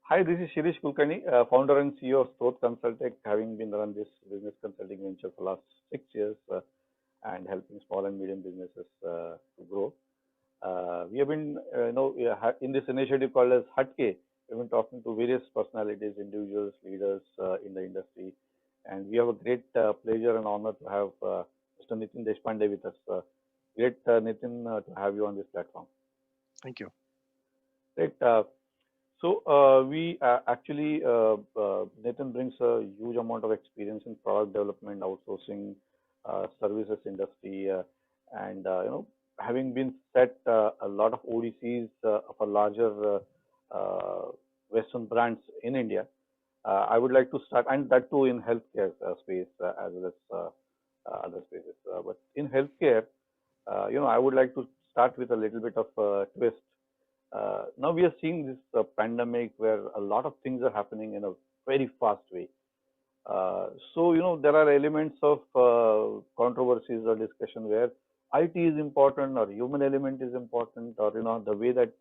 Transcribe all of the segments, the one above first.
Hi, this is Shirish Kulkarni, founder and CEO of Stoth Consultech, having been run this business consulting venture for last 6 years and helping small and medium businesses to grow. We have been, in this initiative called as Hatke, we've been talking to various personalities, individuals, leaders in the industry, and we have a great pleasure and honor to have Mr. Nitin Deshpande with us. Great, Nitin, to have you on this platform. Thank you. Right. So we actually Nathan brings a huge amount of experience in product development, outsourcing, services industry, and having been set a lot of ODCs of a larger Western brands in India. I would like to start, and that too in healthcare space as well as other spaces. But in healthcare, I would like to start with a little bit of a twist. Now we are seeing this pandemic where a lot of things are happening in a very fast way. So, there are elements of controversies or discussion where IT is important or human element is important or, the way that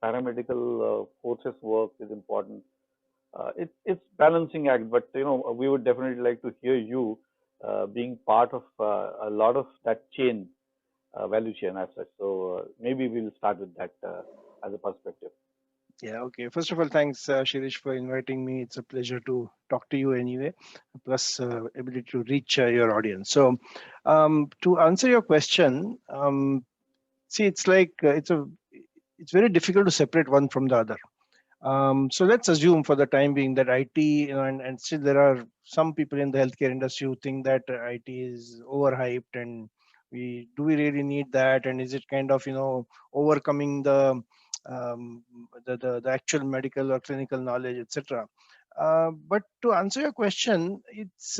paramedical forces work is important. It's balancing act, but, we would definitely like to hear you being part of a lot of that chain, value chain as such. So maybe we'll start with that as a perspective. Yeah, okay. First of all, thanks, Shirish, for inviting me. It's a pleasure to talk to you anyway, plus ability to reach your audience. So, to answer your question, see, it's like it's very difficult to separate one from the other. So let's assume for the time being that IT, and still there are some people in the healthcare industry who think that IT is overhyped, and we really need that, and is it kind of overcoming the actual medical or clinical knowledge, etc. But to answer your question, it's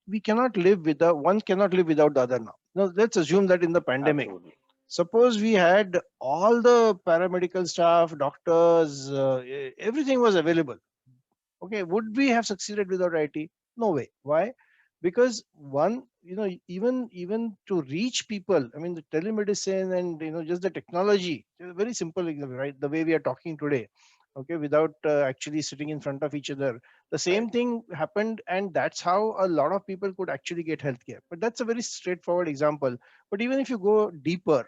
we cannot live without one cannot live without the other now. Now let's assume that in the pandemic, Absolutely. suppose we had all the paramedical staff, doctors, everything was available. Okay, would we have succeeded without IT? No way. Why? Because one, even to reach people, I mean, the telemedicine and just the technology, very simple, right? The way we are talking today, okay, without actually sitting in front of each other, the Right. same thing happened, and that's how a lot of people could actually get healthcare. But that's a very straightforward example. But even if you go deeper,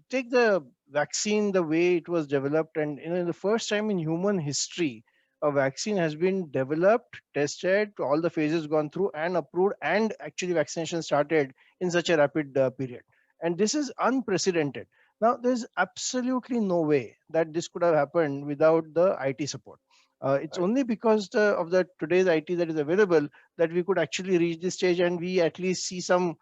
take the vaccine, the way it was developed, and the first time in human history a vaccine has been developed, tested, all the phases gone through and approved, and actually vaccination started in such a rapid period. And this is unprecedented. Now, there's absolutely no way that this could have happened without the IT support. It's Right. only because of the today's IT that is available that we could actually reach this stage, and we at least see some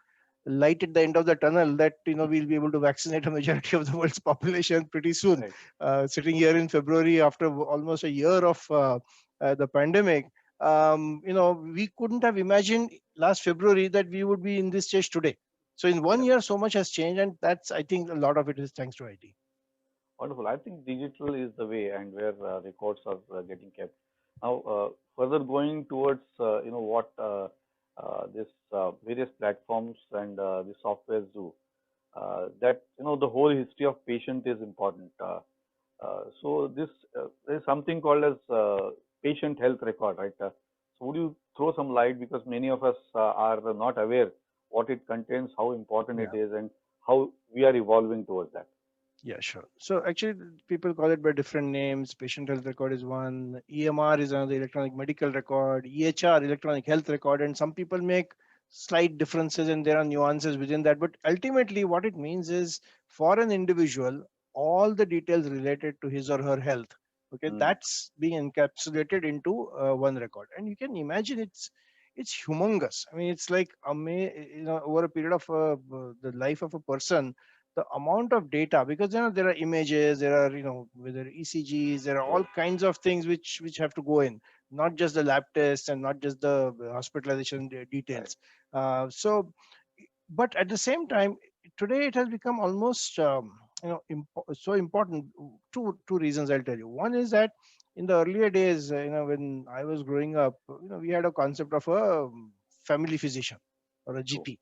light at the end of the tunnel, that we'll be able to vaccinate a majority of the world's population pretty soon. Right. Sitting here in February after almost a year of the pandemic, we couldn't have imagined last February that we would be in this stage today. So in one Yes. year, so much has changed, and that's, I think, a lot of it is thanks to IT. Wonderful. I think digital is the way and where records are getting kept. Now, further going towards, what this various platforms and the softwares do, that, the whole history of patient is important. So there is something called as patient health record, right? So would you throw some light, because many of us are not aware what it contains, how important it Yeah. is, and how we are evolving towards that. Yeah, sure. So actually, people call it by different names. Patient health record is one. EMR is another, electronic medical record. EHR, electronic health record, and some people make slight differences, and there are nuances within that. But ultimately, what it means is, for an individual, all the details related to his or her health, okay, Mm. that's being encapsulated into one record. And you can imagine it's humongous. I mean, it's like over a period of the life of a person, the amount of data, because there are images, there are whether ECGs, there are all True. kinds of things which have to go in, not just the lab tests and not just the hospitalization Right. details. So, but at the same time, today it has become almost so important. Two reasons I'll tell you. One is that in the earlier days, when I was growing up, we had a concept of a family physician or a True. GP,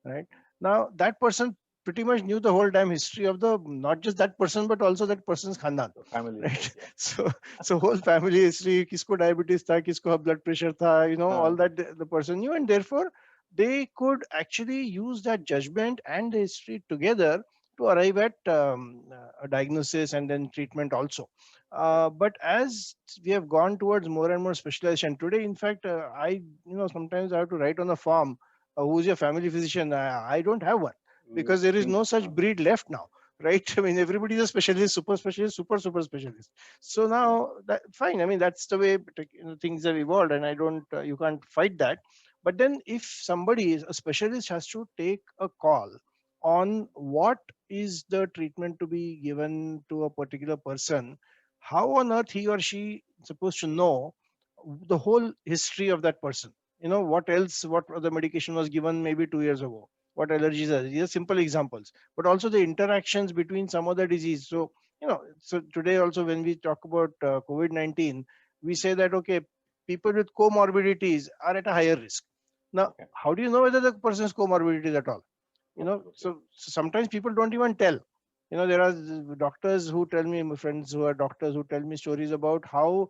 right? Now that person pretty much knew the whole damn history of the not just that person but also that person's khandan, The family itself, right? yeah. So whole family history, kisko diabetes tha, kisko blood pressure tha, all Uh, that the person knew, and therefore they could actually use that judgment and the history together to arrive at a diagnosis and then treatment also. right. But as we have gone towards more and more specialization today, in fact, sometimes I have to write on a form, who's your family physician? I don't have one, We because there is think, no such breed left now, right? I mean, everybody is a specialist, super specialist, super specialist. So right. now, that fine. I mean, that's the way things have evolved, and I don't, you can't fight that. But then, if somebody is a specialist, has to take a call on what is the treatment to be given to a particular person, how on earth he or she is supposed to know the whole history of that person? What else, what other medication was given maybe 2 years ago, what allergies are. These are simple examples, but also the interactions between some other disease. So today also when we talk about COVID-19, we say that, okay, people with comorbidities are at a higher risk. Now, Okay. how do you know whether the person's comorbidities at all? Absolutely. So sometimes people don't even tell. There are doctors who tell me, my friends who are doctors, who tell me stories about how,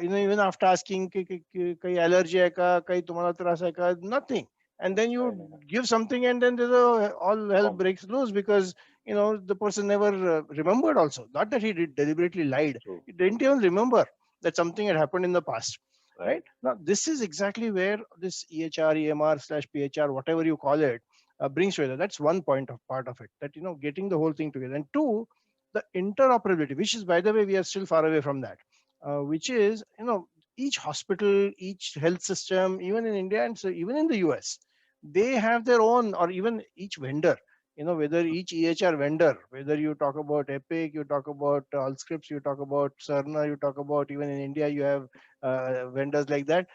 even after asking kai allergy hai ka, kai tumhara tras hai ka, nothing, and then you Right, right. give something, and then there's all hell Common. breaks loose, because the person never remembered also. Not that he did deliberately lied, True. he didn't even remember that something had happened in the past, Right. right? Now this is exactly where this EHR, EMR/PHR, whatever you call it, brings together. That's one point of part of it, that getting the whole thing together. And two, the interoperability, which is, by the way, we are still far away from that, which is, each hospital, each health system, even in India and so even in the US, they have their own, or even each vendor, whether each EHR vendor, whether you talk about Epic, you talk about Allscripts, you talk about Cerner, you talk about, even in India you have vendors like that.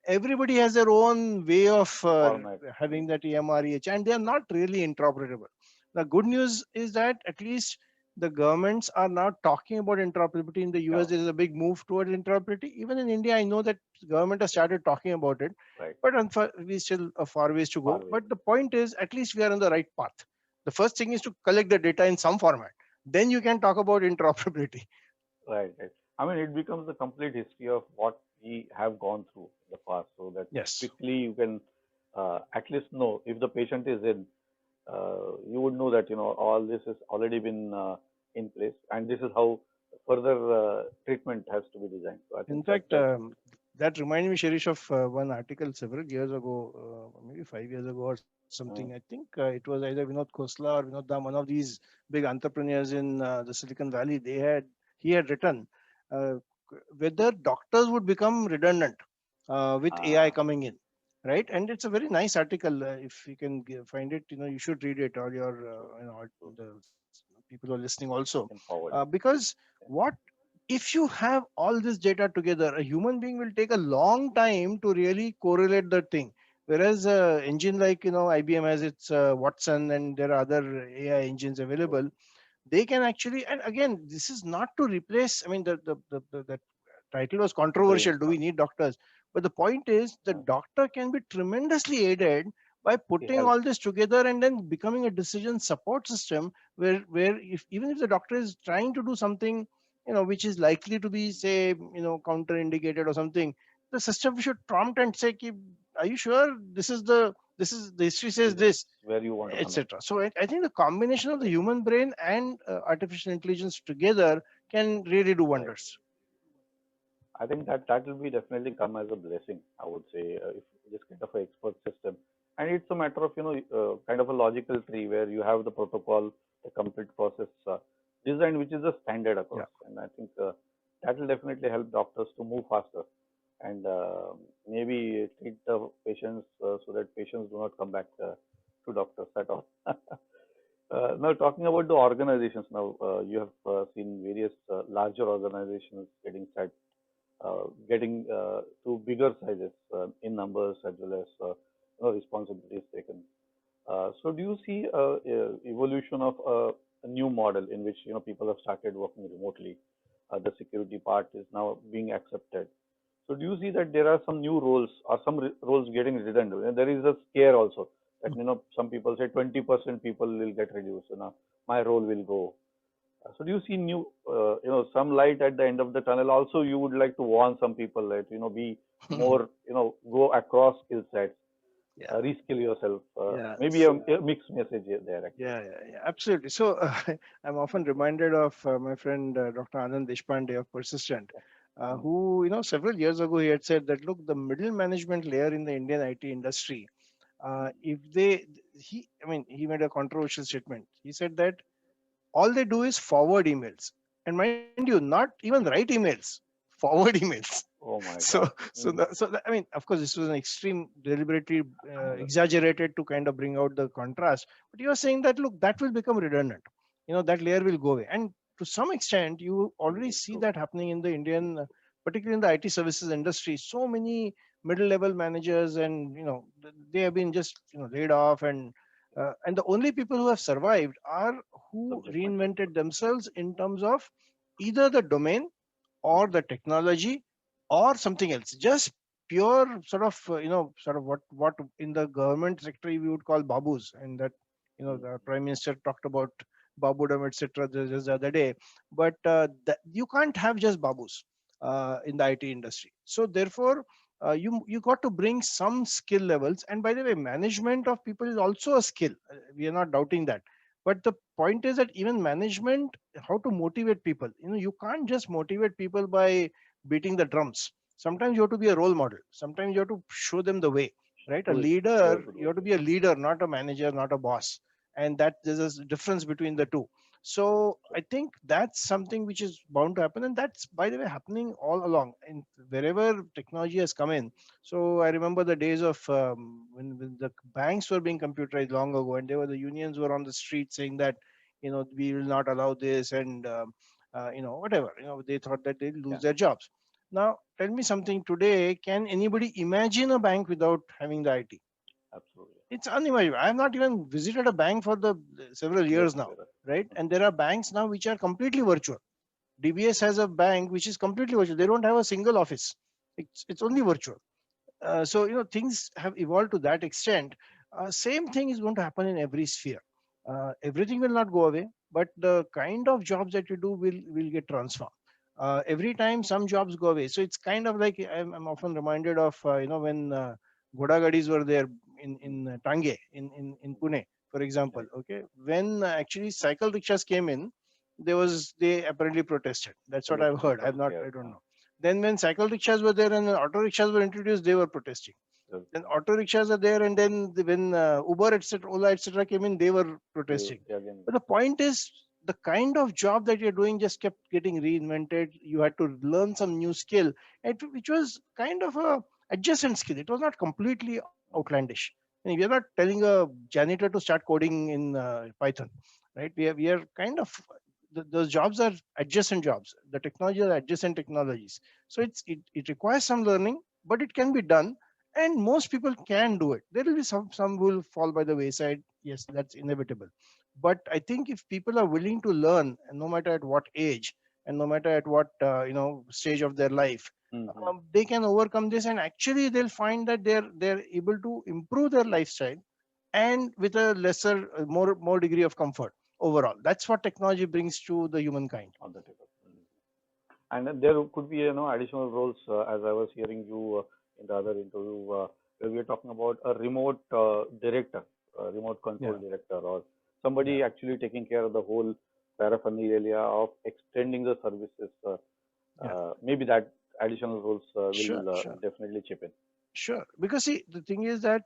Everybody has their own way of Format. having that EMR, and they are not really interoperable. The good news is that at least the governments are now talking about interoperability. In the US, Yeah. there is a big move towards interoperability. Even in India, I know that government has started talking about it, Right. but we still a far ways to Far go. away. But the point is, at least we are on the right path. The first thing is to collect the data in some format. Then you can talk about interoperability. Right, right. I mean, it becomes the complete history of what we have gone through in the past, so that Yes. quickly you can at least know if the patient is in. You would know that all this has already been in place, and this is how further treatment has to be designed. So I In think that fact, that reminded me, Shirish, of one article several years ago, maybe 5 years ago or something. I think it was either Vinod Khosla or Vinod Dham, one of these big entrepreneurs in the Silicon Valley. He had written uh, whether doctors would become redundant with AI uh, coming in, right? And it's a very nice article. If you can find it, you should read it. Or your, so, so the people who are listening also, I can forward it. because what if you have all this data together, a human being will take a long time to really correlate the thing. Whereas engine like, IBM has its Watson, and there are other AI engines So, available. They can actually, and again, this is not to replace. I mean, the title was the brain. controversial. Do we need doctors? But the point is, the Uh, doctor can be tremendously aided by it putting helps. all this together and then becoming a decision support system, where if even if the doctor is trying to do something, which is likely to be, say, counter indicated or something, the system should prompt and say, "Ki, are you sure this is the history says This is this," where you want to connect. etc. So I think the combination of the human brain and artificial intelligence together can really do Right. wonders. I think that will be definitely come as a blessing. I would say if this kind of a expert system, and it's a matter of kind of a logical tree where you have the protocol, the complete process design, which is a standard Yeah. across, and I think that will definitely help doctors to move faster and maybe treat the patients so that patients do not come back to doctors at all. Now, talking about the organizations, now you have seen various larger organizations getting to bigger sizes in numbers as well as responsibilities taken. So, do you see evolution of a new model in which people have started working remotely? The security part is now being accepted. So, do you see that there are some new roles or some roles getting redundant? And there is a scare also that some people say 20% people will get reduced, my role will go. So do you see new, some light at the end of the tunnel? Also, you would like to warn some people that, be more, go across skill sets, Yeah. reskill yourself. Yeah. Maybe a mixed message there actually. Yeah, absolutely. So I'm often reminded of my friend Dr. Anand Deshpande of Persistent, Mm, who, several years ago he had said that, look, the middle management layer in the Indian IT industry, if they, I mean, he made a controversial statement. He said that all they do is forward emails, and mind you, not even write emails, forward emails. oh my So, God. I mean, of course, this was an extreme, deliberately Understood. exaggerated to kind of bring out the contrast. But you are saying that, look, that will become redundant. That layer will go away, and to some extent, you already Very see true. that happening in the Indian, particularly in the IT services industry. So many middle-level managers, and they have been just laid off, and the only people who have survived are who Subject matter reinvented expert. themselves in terms of either the domain or Mhm. the technology or something else, just pure sort of sort of what in the government sector we would call babus, and that Mhm. the prime minister talked about babudam, etc., just the other day. But you can't have just babus in the IT industry. So therefore you got to bring some skill levels. And by the way, management of people is also a skill. We are not doubting that. But the point is that even management, how to motivate people. You can't just motivate people by beating the drums. Sometimes you have to be a role model. Sometimes you have to show them the way, right? A Do it. You leader, have to do you it. have to be a leader, not a manager, not a boss. And that there's a difference between the two. So I think that's something which is bound to happen. And that's, by the way, happening all along. And wherever technology has come in. So I remember the days of when the banks were being computerized long ago, and there were the unions were on the street saying that, we will not allow this, and whatever, they thought that they'd lose Yeah, their jobs. Now, tell me something today. Can anybody imagine a bank without having the IT? absolutely. It's unimaginable. I have not even visited a bank for the several Yes, years now, you're right. right? And there are banks now which are completely virtual. DBS has a bank which is completely virtual. They don't have a single office. It's only virtual. So things have evolved to that extent. Same thing is going to happen in every sphere. Everything will not go away, but the kind of jobs that you do will get transformed. Every time some jobs go away, so it's kind of like I'm often reminded of when Ghoda Gadis were there Mm, in Tange in Pune, for example. right. Okay, when actually cycle rickshaws came in, they apparently protested. That's what I've Electricity heard. was scarce. I don't know. Then when cycle rickshaws were there and auto rickshaws were introduced, they were protesting. Yes, Then auto rickshaws are there, and then when Uber, etc., Ola, etc., came in, they were protesting. they again. But the point is, the kind of job that you're doing just kept getting reinvented. You had to learn some new skill, which was kind of a adjacent skill. It was not completely outlandish. I mean, we are not telling a janitor to start coding in Python, right? We are kind of those jobs are adjacent jobs. The technology are adjacent technologies. So it requires some learning, but it can be done, and most people can do it. There will be some will fall by the wayside. Yes, that's inevitable. But I think if people are willing to learn, and no matter at what age and no matter at what stage of their life, Mm-hmm. they can overcome this, and actually they'll find that they're able to improve their lifestyle, and with a lesser more degree of comfort overall. That's what technology brings to the humankind. On the table. Mm. And then there could be, additional roles, as I was hearing you in the other interview, where we were talking about a remote director, a remote control Yeah, director, or yeah, somebody actually taking care of the whole paraphernalia of extending the services. yeah. Maybe that additional roles Sure, will sure. definitely chip in. Sure, because see, the thing is that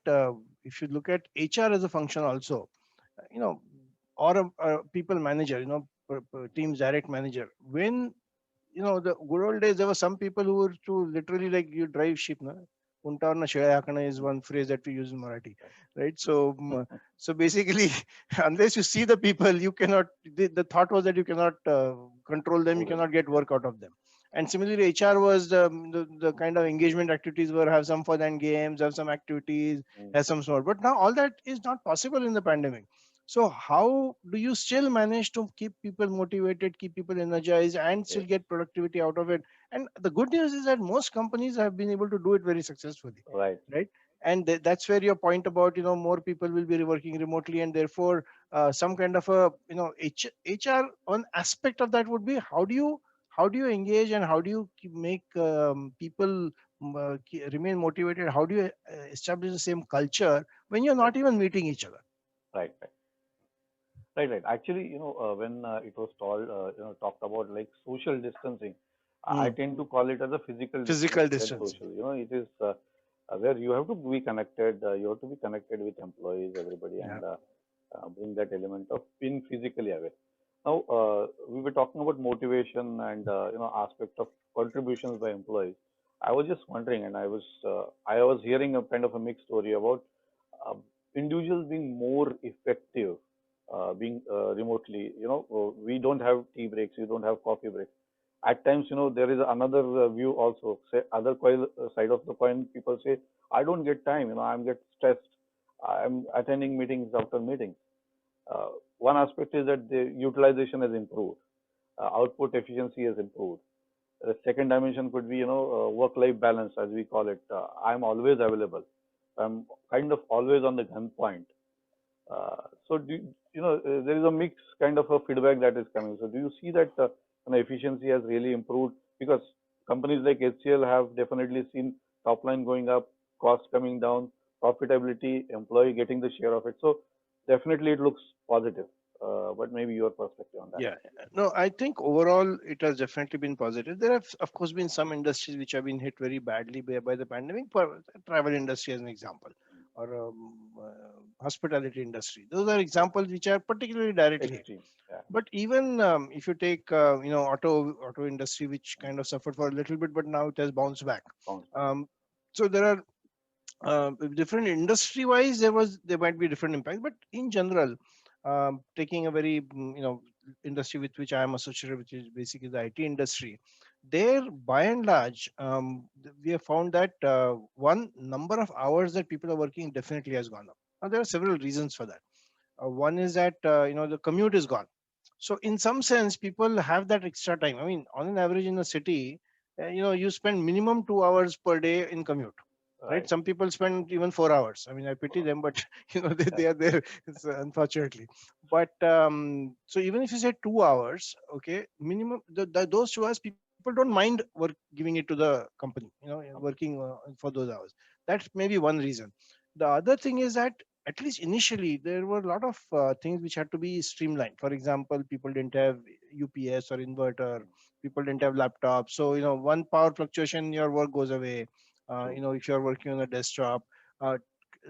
if you look at HR as a function also, you know, or a people manager, teams direct manager. When the good old days, there were some people who were to literally like you drive sheep. Na? Untaar na shaya hakana is Mm. one phrase that we use in Marathi, Right. right? So, so basically, unless you see the people, you cannot. The thought was that you cannot control them, you Move them. cannot get work out of them. And similarly, HR was the kind of engagement activities were have some fun and games, have some activities, have Mm-hmm. some small. But now all that is not possible in the pandemic. So how do you still manage to keep people motivated, keep people energized, and still Yes. get productivity out of it? And the good news is that most companies have been able to do it very successfully, Right. right? And that's where your point about, more people will be working remotely, and therefore some kind of a, HR one aspect of that would be, how do you engage, and how do you make people remain motivated? How do you establish the same culture when you're Right. not even meeting each other? Right. Right. Right, right. Actually, when it was told, talked about like social distancing, I Mm. tend to call it as a physical Physical distancing than distancing. social. It is where you have to be connected. You have to be connected with employees, everybody, Yeah. and bring that element of being physically aware. Now, we were talking about motivation and aspect of contributions by employees. I was just wondering, and I was hearing a kind of a mixed story about uh, individuals being more effective being remotely. We don't have tea breaks, we don't have coffee breaks. At times, there is another view also. Say other coin side of the coin, people say, I don't get time. I'm get stressed. I'm attending meetings after meetings. Uh, One aspect is that the utilization has improved, output efficiency has improved. The second dimension could be, work-life balance, as we call it. I'm always available. I'm kind of always on the gunpoint. So there is a mix kind of a feedback that is coming. So do you see that efficiency has really improved? Because companies like HCL have definitely seen top line going up, costs coming down, profitability, employee getting the share of it. So definitely it looks positive. But maybe your perspective on that. Yeah, no, I think overall it has definitely been positive. There have, of course, been some industries which have been hit very badly by the pandemic. For travel industry, as an example, or hospitality industry. Those are Right. examples which are particularly directly hit. Extreme. Yeah. But even if you take, auto industry, which kind of suffered for a little bit, but now it has bounced back. Bounce back. Um, so there are different industry wise, there might be different impact, but in general, taking a very industry with which I am associated, which is basically the IT industry, there by and large, we have found that one number of hours that people are working definitely has gone up. Now there are several reasons for that. One is that the commute is gone, so in some sense people have that extra time. I mean, on an average in a city, you spend minimum 2 hours per day in commute, right? Right. Some people spend even 4 hours. I mean, I pity them, but they are there. It's, unfortunately. But so even if you say 2 hours, okay, minimum those 2 hours, people don't mind giving it to the company, working for those hours. That's maybe one reason. The other thing is that at least initially there were a lot of things which had to be streamlined. For example, people didn't have UPS or inverter. People didn't have laptops, so one power fluctuation, your work goes away. True. If you're working on a desktop, uh,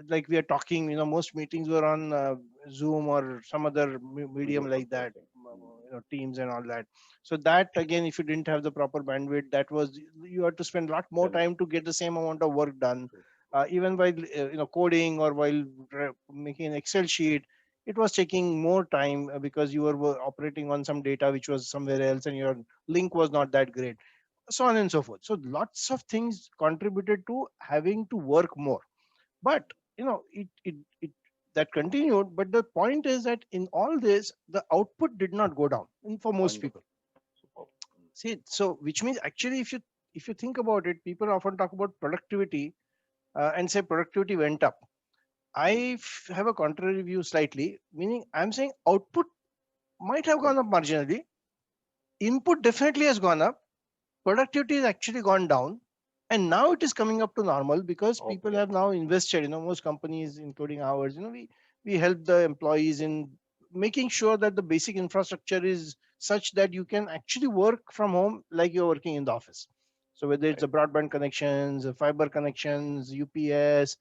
like we are talking, most meetings were on Zoom or some other Video medium like that, conferencing. Teams and all that. So that again, if you didn't have the proper bandwidth, that was, you had to spend a lot more Challenge. time to get the same amount of work done. True. Even while coding, or while making an Excel sheet, it was taking more time because you were operating on some data which was somewhere else, and your link was not that great, so on and so forth. So lots of things contributed to having to work more. But it that continued. But the point is that in all this, the output did not go down for most people. Wonderful. Superb. See, so which means actually, if you think about it, people often talk about productivity and say productivity went up. Mm. Have a contrary view slightly, meaning I'm saying output might have But gone up marginally, input definitely has gone up, productivity has actually gone down, and now it is coming up to normal because people okay. have now invested. Most companies, including ours, we help the employees in making sure that the basic infrastructure is such that you can actually work from home like you're working in the office. So whether it's Right. the broadband connections, the fiber connections, UPS,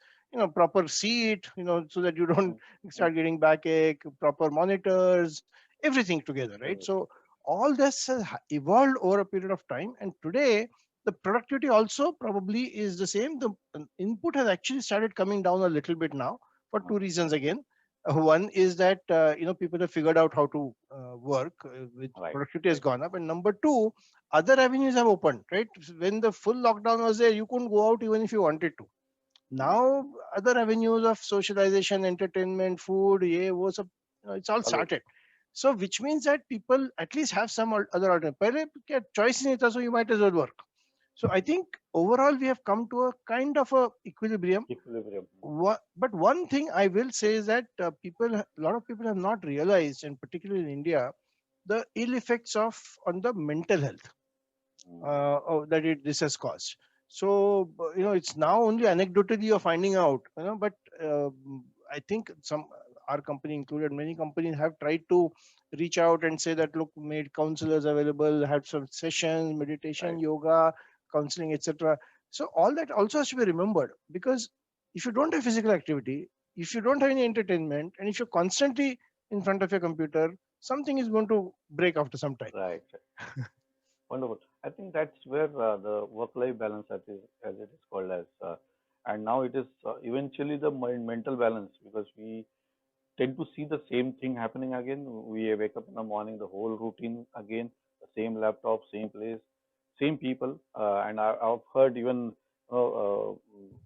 proper seat, so that you don't Mm. Mm. start getting backache, proper monitors, everything together, right? So Everything. all this has evolved over a period of time, and today the productivity also probably is the same. The input has actually started coming down a little bit now for Uh, two reasons again. One is that people have figured out how to work with right. productivity has Right. gone up, and number two, other avenues have opened. Right, when the full lockdown was there, you couldn't go out even if you wanted to. Mm. Now other avenues of socialization, entertainment, food, yeah, was a, it's all Hello. started. So which means that people at least have some other alternative. पहले क्या choice नहीं था, so you might as well work. So I think overall we have come to a kind of a equilibrium. Equilibrium. But one thing I will say is that a lot of people have not realized, and particularly in India, the ill effects of on the mental health Mm. this has caused. So it's now only anecdotally you're finding out, but I think some, our company included, many companies have tried to reach out and say that look, made counselors available, had some sessions, meditation, Right. yoga, counseling, etc. So all that also has to be remembered, because if you don't have physical activity, if you don't have any entertainment, and if you're constantly in front of your computer, something is going to break after some time. Right. Wonderful. I think that's where the work-life balance, as it is called as, and now it is eventually the mental balance, because we tend to see the same thing happening again. We wake up in the morning, the whole routine again, the same laptop, same place, same people. And I've heard even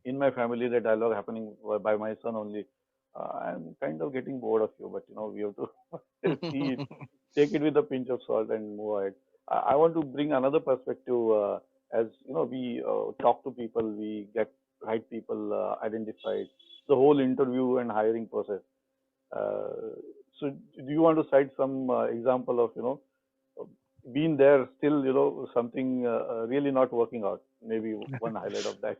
in my family the dialogue happening by my son only. I'm kind of getting bored of you, but we have to see it, take it with a pinch of salt and move ahead. I want to bring another perspective. As we talk to people, we get right people identified. The whole interview and hiring process. So do you want to cite some example of, being there still, something really not working out? Maybe one highlight of that.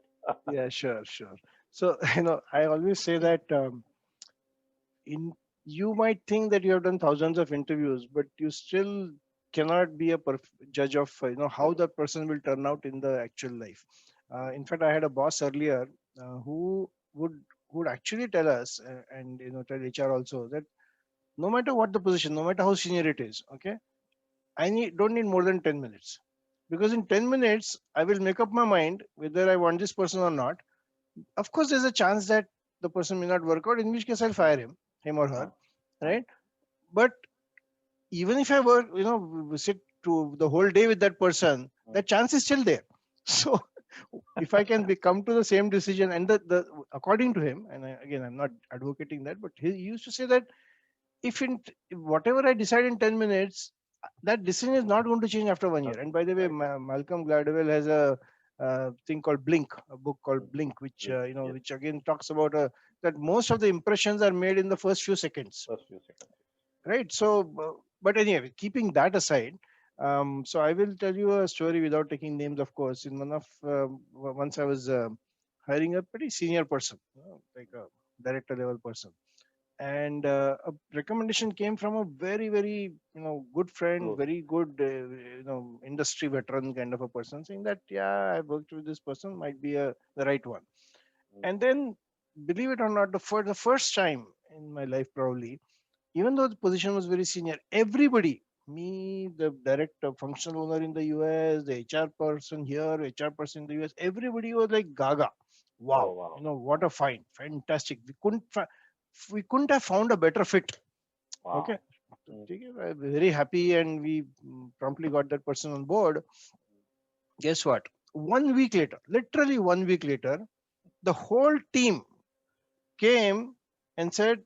Yeah, sure, sure. So, I always say that in you might think that you have done thousands of interviews, but you still cannot be a judge of how Correct. that person will turn out in the actual life. In fact, I had a boss earlier who would actually tell us and tell HR also that no matter what the position, no matter how senior it is, okay, don't need more than 10 minutes, because in 10 minutes I will make up my mind whether I want this person or not. Of course, there's a chance that the person may not work out, in which case I'll fire him or her, Uh, uh, right? But even if I work, sit to the whole day with that person, uh, that chance is still there. So if I can come to the same decision, and the according to him, and again, I'm not advocating that, but he used to say that if whatever I decide in 10 minutes, that decision is not going to change after 1 year. And by the way, right. Malcolm Gladwell has a thing called Blink, a book called Mm, Blink, which Blink. Yes. which again talks about that most of the impressions are made in the first few seconds, First few seconds. right? So, but anyway, keeping that aside, so I will tell you a story without taking names, of course. In one of once I was hiring a pretty senior person, like a director level person, and a recommendation came from a very very good friend, Close. very good industry veteran kind of a person, saying that yeah, I worked with this person, might be the right one. Mm, And then, believe it or not, for the first time in my life probably, even though the position was very senior, everybody, me, the director, functional owner in the US, the HR person here, HR person in the US, everybody was like gaga. Oh, Wow, wow. what a find, fantastic. We couldn't have found a better fit. Okay. Wow. Mm, ठीक है, I'm very happy, and we promptly got that person on board. Guess what? 1 week later, literally 1 week later, the whole team came and said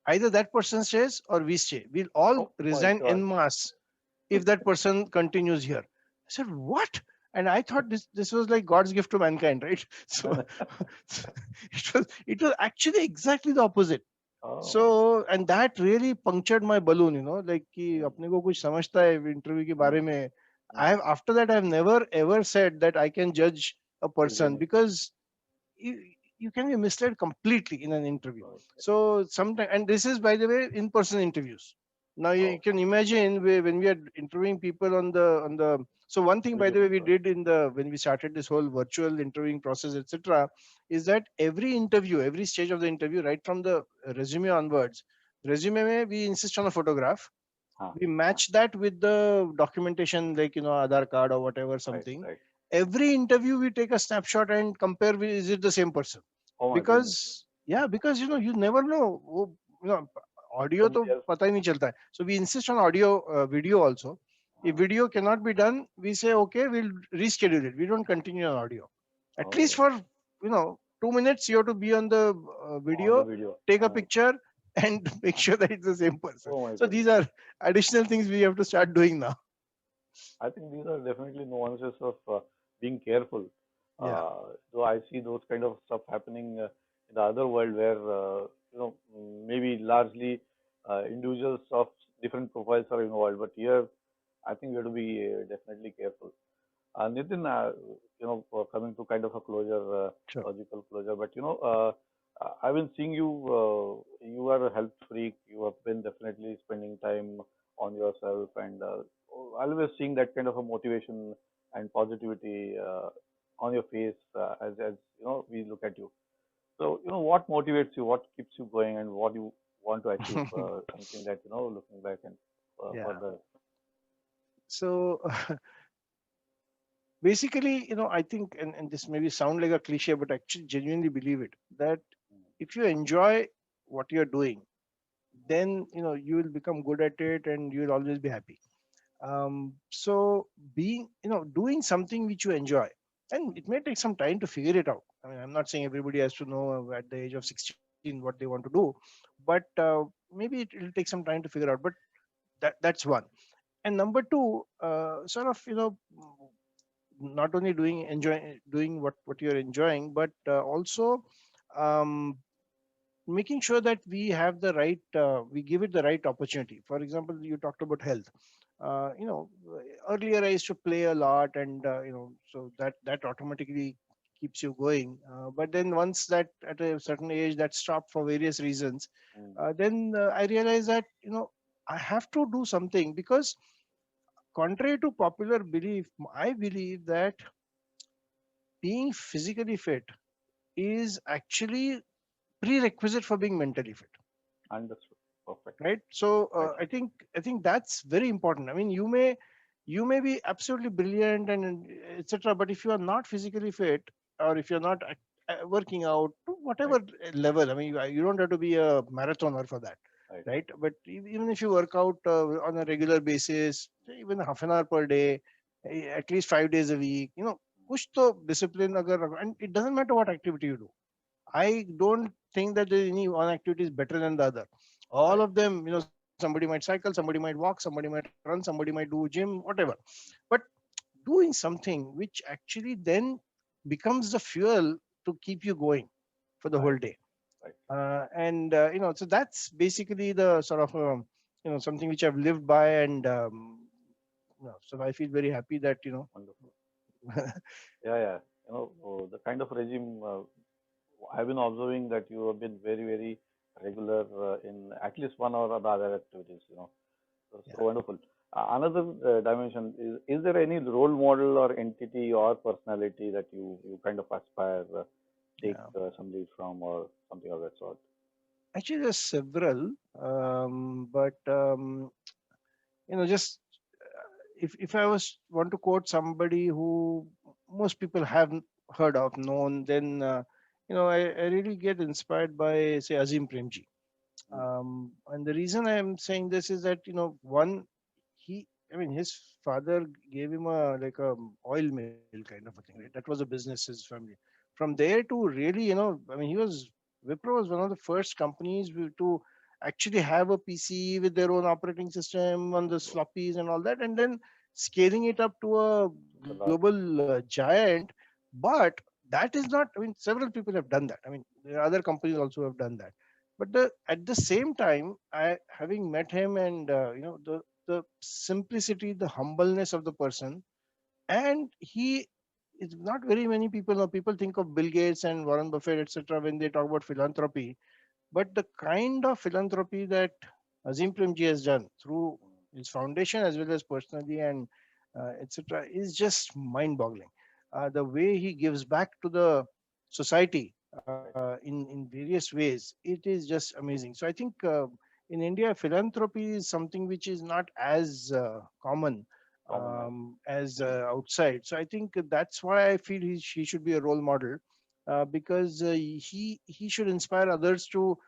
either that person stays or we stay. We'll all oh my resign en God. masse if that person continues here. I said, what? And I thought this was like God's gift to mankind, right? So it was actually exactly the opposite. Oh my God. So, and that really punctured my balloon, like कि Mm, अपने को कुछ समझता है interview के बारे mm, में. I mm. have after that I have never ever said that I can judge a person, Easily. because you, you can be misled completely in an interview. Okay. So sometimes, and this is by the way in-person interviews. Now you Oh, can imagine when we are interviewing people on the. So one thing, by video the way, we conference. did when we started this whole virtual interviewing process, etc., is that every interview, every stage of the interview, right from the resume onwards, resume mein we insist on a photograph. Huh, We huh. match that with the documentation, like Aadhaar card or whatever, Right, something. right. Every interview we take a snapshot and compare with, is it the same person? Oh my goodness. Because yeah, because you never know audio to Somebody else. pata hi nahi chalta hai. So we insist on audio, video also. If Huh. video cannot be done, we say okay, we'll reschedule it, we don't continue on audio. At least Oh, for 2 minutes you have to be on the on the video, video. take a picture, and make sure that it's the same person. Oh my So these goodness. are additional things we have to start doing now. I think these are definitely nuances of being careful. Yeah. So I see those kind of stuff happening in the other world where maybe largely individuals of different profiles are involved, but here I think we have to be definitely careful. Nitin, coming to kind of a closure, Sure. logical closure, but I've been seeing you. You are a health freak. You have been definitely spending time on yourself, and always seeing that kind of a motivation and positivity on your face as we look at you. So what motivates you, what keeps you going, and what you want to achieve. Something that looking back and Yeah. further. So basically, I think, and this maybe sound like a cliche, but actually genuinely believe it, that if you enjoy what you're doing, then you will become good at it and you will always be happy. So being, doing something which you enjoy, and it may take some time to figure it out. I mean, I'm not saying everybody has to know at the age of 16 what they want to do, but maybe it'll take some time to figure out. But that's one. And number two, sort of, not only doing what you're enjoying, but also um, making sure that we have the right we give it the right opportunity. For example, you talked about health. Earlier I used to play a lot, and so that automatically keeps you going. But then once that at a certain age that stopped for various reasons, Mm, then I realized that I have to do something, because contrary to popular belief, I believe that being physically fit is actually prerequisite for being mentally fit, understood. Perfect. right? So Right. I think that's very important. I mean, you may be absolutely brilliant and etc., but if you are not physically fit, or if you're not working out to Right. whatever level, I mean, you don't have to be a marathoner for that, Right. right? But even if you work out on a regular basis, say even half an hour per day, at least 5 days a week, push to discipline agar, and it doesn't matter what activity you do. I don't think that there any one activity is better than the other. All Right. of them, somebody might cycle, somebody might walk, somebody might run, somebody might do gym, whatever. But doing something which actually then becomes the fuel to keep you going for the whole Right. day. Right. And so that's basically the sort of something which I've lived by, and so I feel very happy that Wonderful. Yeah. Yeah. The kind of regime I've been observing that you have been very, very regular in at least one or the other activities. So yeah. wonderful. Another dimension is there any role model or entity or personality that you kind of aspire, take Yeah. some lead from or something of that sort? Actually, there's several, but just if I was want to quote somebody who most people haven't heard of, known, then I really get inspired by, say, Azim Premji. Mm, And the reason I'm saying this is that one, he, I mean, his father gave him a like a oil mill kind of a thing, right? That was a business, his family. From there to really, I mean, Wipro was one of the first companies to actually have a PC with their own operating system on the floppies and all that, and then scaling it up to a the last. global giant. But that is not, I mean, several people have done that. I mean, there are other companies also have done that. But at the same time, I having met him, and the simplicity, the humbleness of the person, and he is not very many people know. People think of Bill Gates and Warren Buffett, etc., when they talk about philanthropy, but the kind of philanthropy that Azim Premji has done through his foundation as well as personally, and etc., is just mind-boggling. The way he gives back to the society Right. in various ways, it is just amazing. So I think in India, philanthropy is something which is not as common Common man. as outside. So I think that's why I feel he should be a role model, because he should inspire others to,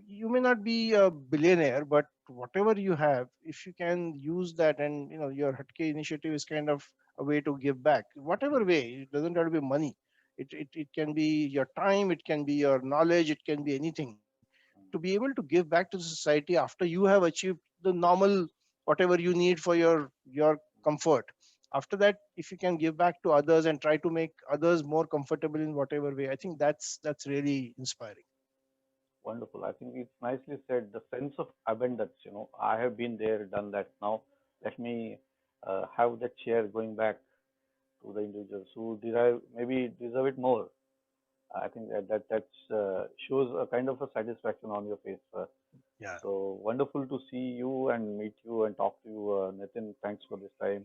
you may not be a billionaire, but whatever you have, if you can use that, and your Hatke initiative is kind of a way to give back, whatever way. It doesn't have to be money. It can be your time, it can be your knowledge, it can be anything, to be able to give back to the society after you have achieved the normal whatever you need for your comfort. After that, if you can give back to others and try to make others more comfortable in whatever way, I think that's really inspiring. Wonderful. I think it's nicely said. The sense of abundance. I have been there, done that. Now, let me have that share going back to the individuals who deserve it more. I think that shows a kind of a satisfaction on your face. Yeah. So wonderful to see you and meet you and talk to you, Nitin. Thanks for this time.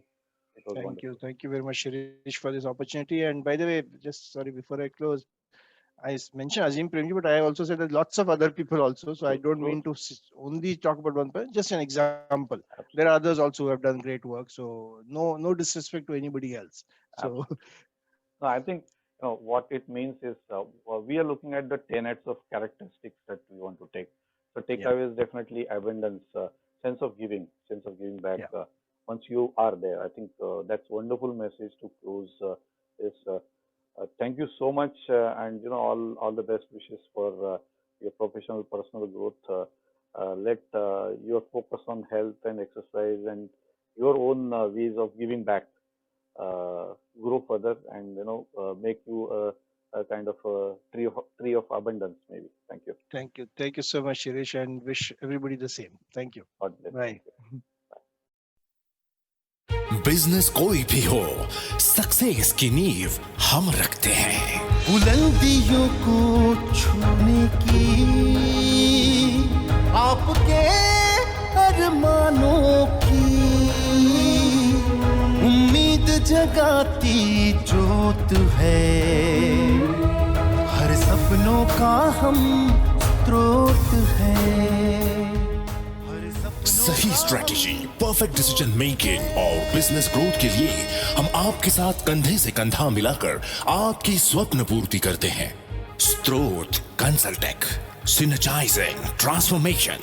It was Thank you. wonderful. Thank you very much, Shirish, for this opportunity. And by the way, just sorry, before I close, mentioned Azim Premji, but I also said that lots of other people also. So I True, don't true, mean to only talk about one person, just an example. There are absolutely, others also who have done great work. So no disrespect to anybody else. So absolutely. No, I think what it means is we are looking at the 10 of characteristics that we want to take. So yeah, takeaway is definitely abundance, sense of giving back. yeah. Once you are there, I think that's wonderful message to close. Is Thank you so much, and all the best wishes for your professional personal growth. Let your focus on health and exercise and your own ways of giving back grow further and make you a kind of a tree of abundance maybe. Thank you. Thank you. Thank you so much, Shirish, and wish everybody the same. Thank you. God bless. Bye. Thank you. Business कोई भी हो, success की नींव हम रखते हैं। बुलंदियों को छूने की आपके अरमानों की उम्मीद जगाती जोत है, हर सपनों का हम स्रोत है। सही स्ट्रेटेजी, परफेक्ट डिसीजन मेकिंग और बिजनेस ग्रोथ के लिए हम आपके साथ कंधे से कंधा मिलाकर आपकी स्वप्न पूर्ति करते हैं। स्त्रोत कंसल्टेक, सिनर्जाइजिंग ट्रांसफॉर्मेशन।